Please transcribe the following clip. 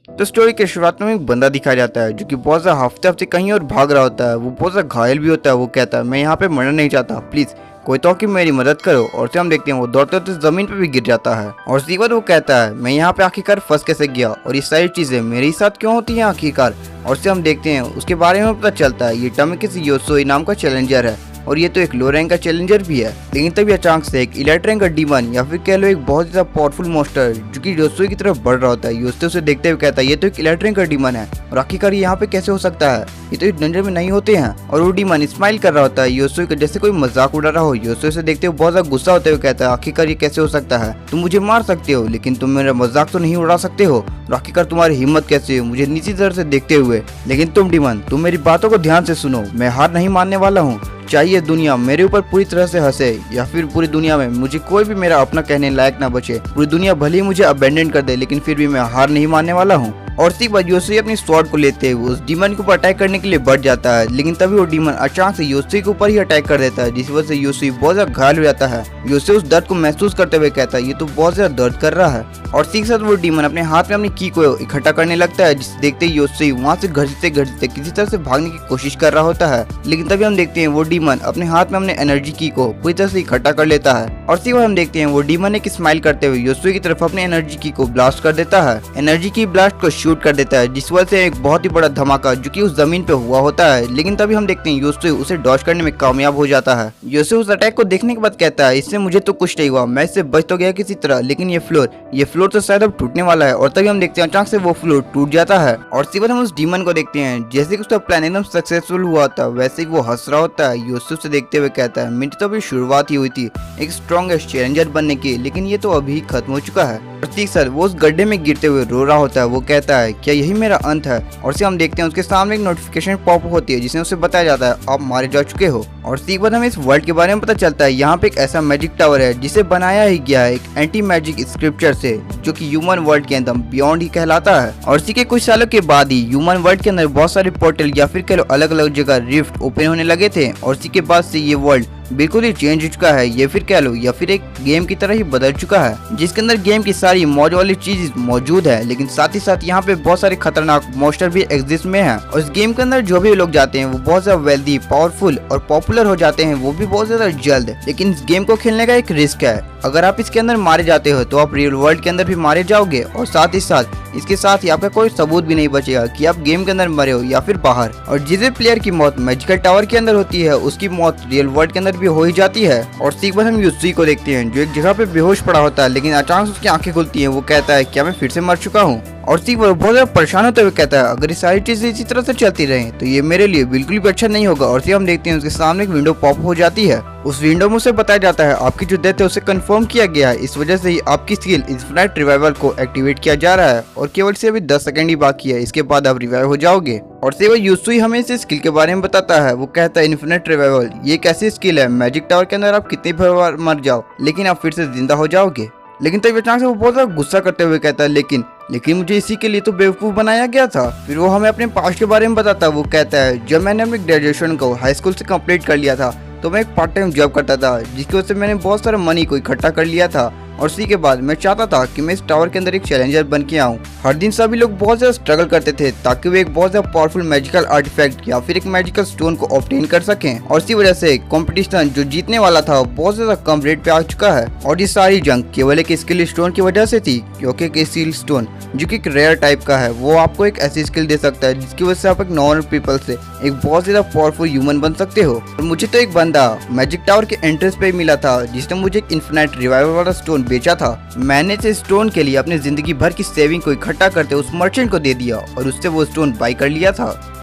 तो स्टोरी के शुरुआत में एक बंदा दिखाया जाता है जो कि बहुत ज़्यादा हफ्ते हफ्ते कहीं और भाग रहा होता है। वो बहुत ज़्यादा घायल भी होता है। वो कहता है मैं यहाँ पे मरना नहीं चाहता, प्लीज़ कोई तो कि मेरी मदद करो। और से हम देखते हैं वो दौड़ते दौड़ते ज़मीन पे भी गिर जाता है। और उसके बाद वो कहता है मैं यहाँ पे आखिरकार फंस कैसे गया और ये सारी चीज़ें मेरे साथ क्यों होती हैं आखिरकार। और से हम देखते हैं उसके बारे में पता चलता है ये टमी किसी योसोई नाम का चैलेंजर है और ये तो एक लो रैंक का चैलेंजर भी है। लेकिन तभी अचानक से एक इलाइट रैंक का डीमन या फिर कह लो एक बहुत ज्यादा पावरफुल मॉन्स्टर जो कि योसोई की तरफ बढ़ रहा होता है। योसोई उसे देखते हुए कहता है ये तो एक इलाइट रैंक का डीमन है और आखिरकार ये यहाँ पे कैसे हो सकता है, ये तो इस डंजर में नहीं होते हैं। और वो डीमन स्माइल कर रहा होता है योसोई का जैसे कोई मजाक उड़ा रहा हो। योसोई उसे देखते हुए बहुत ज्यादा गुस्सा होते हुए कहता है आखिरकार ये कैसे हो सकता है, तुम मुझे मार सकते हो लेकिन तुम मेरा मजाक तो नहीं उड़ा सकते हो। और आखिरकार तुम्हारी हिम्मत कैसे हो मुझे नीची नजर से देखते हुए। लेकिन तुम डीमन तुम मेरी बातों को ध्यान से सुनो, मैं हार नहीं मानने वाला हूँ। चाहिए दुनिया मेरे ऊपर पूरी तरह से हंसे या फिर पूरी दुनिया में मुझे कोई भी मेरा अपना कहने लायक ना बचे, पूरी दुनिया भले ही मुझे अबेंडन कर दे लेकिन फिर भी मैं हार नहीं मानने वाला हूँ। और इसी बाद योसोई अपनी स्वॉर्ड को लेते हुए उस डीमन के ऊपर अटैक करने के लिए बढ़ जाता है। लेकिन तभी वो डीमन अचानक से योसोई के ऊपर ही अटैक कर देता है जिस वजह से योसोई बहुत ज्यादा घायल हो जाता है। योसोई उस दर्द को महसूस करते हुए कहता है ये तो बहुत ज्यादा दर्द कर रहा है। और इसी के साथ वो डीमन अपने हाथ में अपनी की को इकट्ठा करने लगता है जिसे देखते ही योसोई वहाँ से घसीटते घसीटते किसी तरह से भागने की कोशिश कर रहा होता है। लेकिन तभी हम देखते हैं वो डीमन अपने हाथ में अपने एनर्जी की को पूरी तरह से इकट्ठा कर लेता है। और इसी बार हम देखते हैं वो डीमन एक स्माइल करते हुए योसोई की तरफ अपने एनर्जी की को ब्लास्ट कर देता है। एनर्जी की ब्लास्ट को शूट कर देता है जिस वजह से एक बहुत ही बड़ा धमाका जो कि उस जमीन पे हुआ होता है। लेकिन तभी हम देखते हैं योसोई उसे डॉज करने में कामयाब हो जाता है। योसोई उस अटैक को देखने के बाद कहता है इससे मुझे तो कुछ नहीं हुआ, मैं इससे बच तो गया किसी तरह, लेकिन ये फ्लोर तो शायद अब टूटने वाला है। और तभी हम देखते हैं अचानक से वो फ्लोर टूट जाता है। और इसी बार हम उस डीमन को देखते हैं जैसे कि उसका प्लान एकदम सक्सेसफुल हुआ था वैसे ही वो हंस रहा होता है। योसोई उसे देखते हुए कहता है मेरी तो अभी शुरुआत ही हुई थी एक स्ट्रॉन्गेस्ट चैलेंजर बनने की, लेकिन ये तो अभी खत्म हो चुका है। प्रतीक सर वो उस गड्ढे में गिरते हुए रो रहा होता है। वो कहता है क्या यही मेरा अंत है। और से हम देखते हैं उसके सामने एक नोटिफिकेशन पॉप होती है जिसमें उसे बताया जाता है आप मारे जा चुके हो। और इसी के बाद हमें इस वर्ल्ड के बारे में पता चलता है यहाँ पे एक ऐसा मैजिक टावर है जिसे बनाया ही गया है एक एंटी मैजिक स्क्रिप्चर से जो कि ह्यूमन वर्ल्ड के अंदर बियॉन्ड ही कहलाता है। और इसी के कुछ सालों के बाद ही ह्यूमन वर्ल्ड के अंदर बहुत सारे पोर्टल या फिर कह लो अलग अलग जगह रिफ्ट ओपन होने लगे थे। और इसी के बाद से ये वर्ल्ड बिल्कुल ही चेंज हो चुका है, ये फिर कह लो या फिर एक गेम की तरह ही बदल चुका है जिसके अंदर गेम की सारी मौज वाली चीज मौजूद है। लेकिन साथ ही साथ यहाँ पे बहुत सारे खतरनाक मॉन्स्टर भी एग्जिस्ट में हैं। और इस गेम के अंदर जो भी लोग जाते हैं वो बहुत ज्यादा वेल्दी, पावरफुल और पॉपुलर हो जाते हैं, वो भी बहुत ज्यादा जल्द। लेकिन इस गेम को खेलने का एक रिस्क है, अगर आप इसके अंदर मारे जाते हो तो आप रियल वर्ल्ड के अंदर भी मारे जाओगे और साथ ही साथ इसके साथ ही आपका कोई सबूत भी नहीं बचेगा कि आप गेम के अंदर मरे हो या फिर बाहर। और जिस प्लेयर की मौत मैजिकल टावर के अंदर होती है उसकी मौत रियल वर्ल्ड के अंदर भी हो ही जाती है। और इसी के बाद हम योसोई को देखते हैं जो एक जगह पे बेहोश पड़ा होता है, लेकिन अचानक उसकी आंखें खुलती हैं। वो कहता है क्या मैं फिर से मर चुका हूँ। और इसी पर बहुत ज्यादा परेशान होते हुए कहता है अगर ये सारी चीजें इसी तरह से चलती रहें तो ये मेरे लिए बिल्कुल भी अच्छा नहीं होगा। और इसी हम देखते हैं उसके सामने एक विंडो पॉप हो जाती है। उस विंडो में उसे बताया जाता है आपकी जो डेथ है उसे कंफर्म किया गया है, इस वजह से ही आपकी स्किल इन्फिनाइट रिवाइवल को एक्टिवेट किया जा रहा है और केवल से अभी 10 सेकंड ही बाकी है, इसके बाद आप रिवाइव हो जाओगे। और से वो योसोई हमें इस स्किल के बारे में बताता है। वो कहता है इन्फिनिट रिवाइवल ये एक ऐसी स्किल है मैजिक टावर के अंदर आप कितनी बार मर जाओ लेकिन आप फिर से जिंदा हो जाओगे। लेकिन तभी अचानक से वो बहुत ज्यादा गुस्सा करते हुए कहता है लेकिन मुझे इसी के लिए तो बेवकूफ़ बनाया गया था। फिर वो हमें अपने पास्ट के बारे में बताता है। वो कहता है जब मैंने अपनी ग्रेजुएशन को हाई स्कूल से कंप्लीट कर लिया था तो मैं एक पार्ट टाइम जॉब करता था जिसकी वजह से मैंने बहुत सारा मनी को इकट्ठा कर लिया था। और इसी के बाद मैं चाहता था कि मैं इस टावर के अंदर एक चैलेंजर बन के आऊँ। हर दिन सभी लोग बहुत ज्यादा स्ट्रगल करते थे ताकि वे एक बहुत ज्यादा पावरफुल मैजिकल आर्टिफैक्ट या फिर एक मैजिकल स्टोन को ऑब्टेन कर सकें। और इसी वजह से कंपटीशन जो जीतने वाला था बहुत ज्यादा कम रेट पे आ चुका है। और ये सारी जंग केवल एक स्किल स्टोन की वजह से थी, क्योंकि एक स्किल स्टोन जो कि एक रेयर टाइप का है वो आपको एक ऐसी स्किल दे सकता है जिसकी वजह से आप एक नॉर्मल पीपल से एक बहुत ज्यादा पावरफुल ह्यूमन बन सकते हो। और मुझे तो एक बंदा मैजिक टावर के एंट्रेंस पे मिला था जिसने मुझे एक इन्फिनाइट रिवाइवल वाला स्टोन बेचा था। मैंने इस स्टोन के लिए अपनी जिंदगी भर की सेविंग को इकट्ठा करते उस मर्चेंट को दे दिया और उससे वो स्टोन बाई कर लिया था।